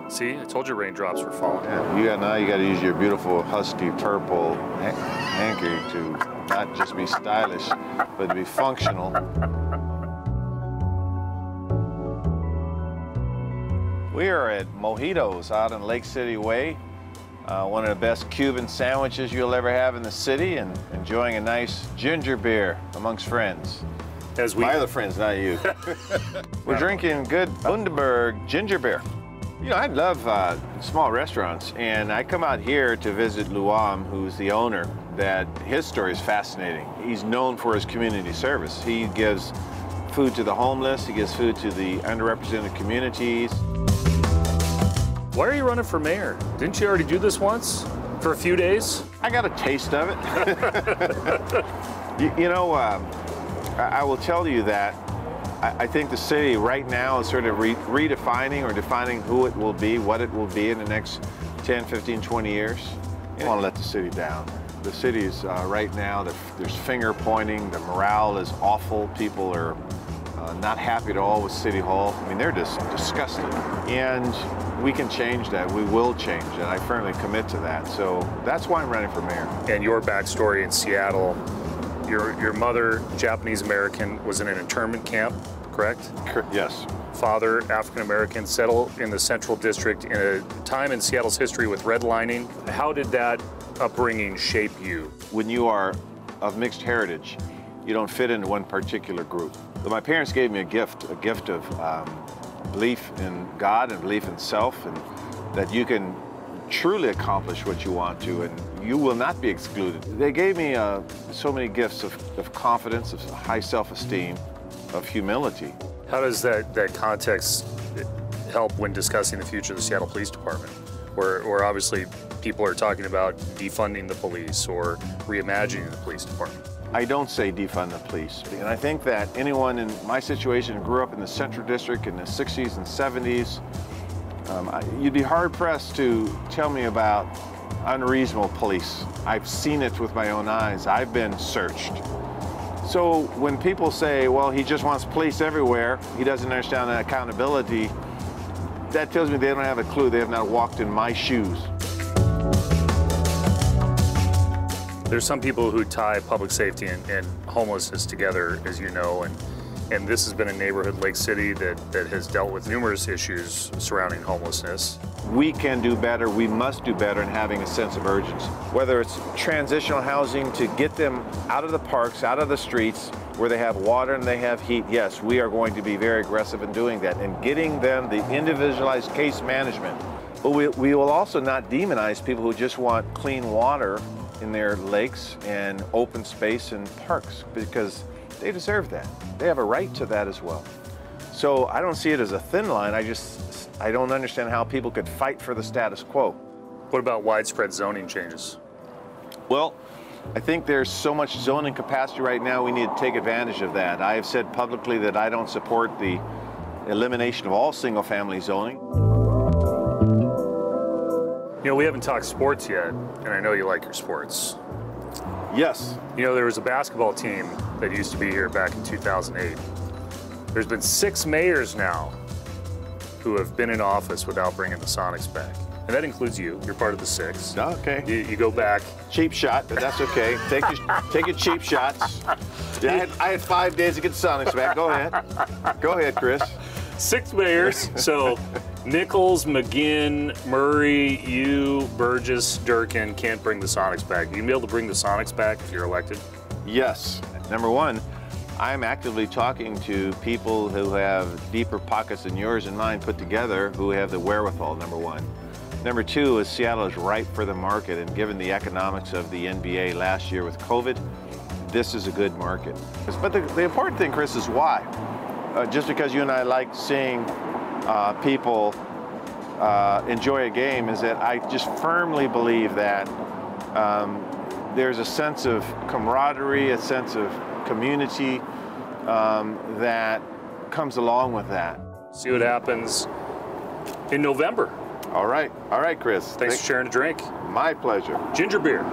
See, I told you raindrops were falling. Yeah, now you got to use your beautiful husky purple hanky to not just be stylish, but to be functional. We are at Mojitos out on Lake City Way. One of the best Cuban sandwiches you'll ever have in the city, and enjoying a nice ginger beer amongst friends. My other friends, not you. We're drinking good Bundaberg ginger beer. You know, I love small restaurants, and I come out here to visit Luam, who's the owner, that his story is fascinating. He's known for his community service. He gives food to the homeless, he gives food to the underrepresented communities. Why are you running for mayor? Didn't you already do this once for a few days? I got a taste of it. you know, I will tell you that I think the city right now is sort of redefining or defining who it will be, what it will be in the next 10, 15, 20 years. I don't want to let the city down. The city's right now, there's finger pointing, the morale is awful. People are not happy at all with City Hall. I mean, they're just disgusted. And we can change that. We will change it. I firmly commit to that. So that's why I'm running for mayor. And your backstory in Seattle, your mother, Japanese American, was in an internment camp, correct? Yes. Father, African American, settled in the Central District in a time in Seattle's history with redlining. How did that upbringing shape you? When you are of mixed heritage, you don't fit into one particular group. But my parents gave me a gift of belief in God and belief in self, and that you can truly accomplish what you want to, and you will not be excluded. They gave me so many gifts of confidence, of high self-esteem, of humility. How does that context help when discussing the future of the Seattle Police Department, where obviously people are talking about defunding the police or reimagining the police department? I don't say defund the police, and I think that anyone in my situation who grew up in the Central District in the 60s and 70s, you'd be hard-pressed to tell me about unreasonable police. I've seen it with my own eyes. I've been searched. So when people say, well, he just wants police everywhere, he doesn't understand accountability, that tells me they don't have a clue. They have not walked in my shoes. There's some people who tie public safety and homelessness together, as you know, and this has been a neighborhood, Lake City, that has dealt with numerous issues surrounding homelessness. We can do better, we must do better in having a sense of urgency. Whether it's transitional housing to get them out of the parks, out of the streets, where they have water and they have heat, yes, we are going to be very aggressive in doing that and getting them the individualized case management. But we will also not demonize people who just want clean water in their lakes and open space and parks, because they deserve that. They have a right to that as well. So I don't see it as a thin line. I don't understand how people could fight for the status quo. What about widespread zoning changes? Well, I think there's so much zoning capacity right now, we need to take advantage of that. I have said publicly that I don't support the elimination of all single-family zoning. You know, we haven't talked sports yet, and I know you like your sports. Yes. You know, there was a basketball team that used to be here back in 2008. There's been 6 mayors now who have been in office without bringing the Sonics back. And that includes you. You're part of the 6. Okay. You go back. Cheap shot, but that's okay. Take your cheap shots. Yeah, I had 5 days to get the Sonics back. Go ahead. Go ahead, Chris. 6 mayors. So Nichols, McGinn, Murray, you, Burgess, Durkin can't bring the Sonics back. You can be able to bring the Sonics back if you're elected? Yes. Number one, I'm actively talking to people who have deeper pockets than yours and mine put together, who have the wherewithal, number one. Number two is Seattle is ripe for the market, and given the economics of the NBA last year with COVID, this is a good market. But the important thing, Chris, is why. Just because you and I like seeing people enjoy a game, is that I just firmly believe that there's a sense of camaraderie, a sense of community that comes along with that. See what happens in November. All right, Chris. Thanks for sharing a drink. My pleasure. Ginger beer.